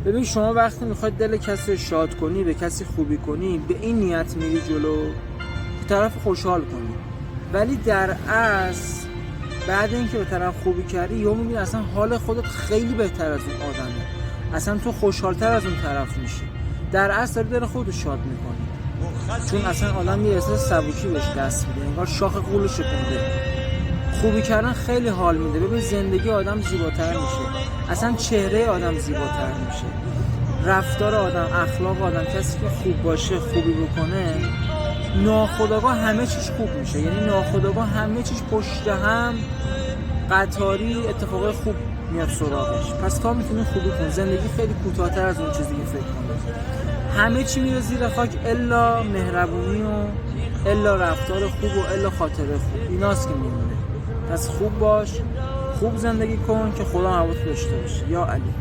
ببین شما وقتی میخواید دل کسی رو شاد کنی، به کسی خوبی کنی، به این نیت میری جلو که طرف خوشحال کنی، ولی در اصل بعد اینکه به طرف خوبی کردی یا میبینی اصلا حال خودت خیلی بهتر از اون آدمه، اصلا تو خوشحالتر از اون طرف میشی، در اصل داری دل خودت شاد میکنی، چون اصلا آدم یه احساس سبکی بهش دست میده، انگار شاخ قولو شکونده. خوبی کردن خیلی حال میده. ببین زندگی آدم زیباتر میشه، اصلا چهره آدم زیباتر میشه، رفتار آدم، اخلاق آدم، کسی که خوب باشه، خوبی بکنه، ناخودآگاه همه چیز خوب میشه. یعنی ناخودآگاه همه چیز پشت هم قطاری اتفاقای خوب میاد سراغش. پس تا میتونی خوبی کن. زندگی خیلی کوتاه‌تر از اون چیزی که فکر کنی. همه چی میره زیر خاک الا مهربونی و الا رفتار خوب و الا خاطره خوب، ایناست که میمونه. پس خوب باش، خوب زندگی کن که خدا حواسش داشته باشه. یا علی.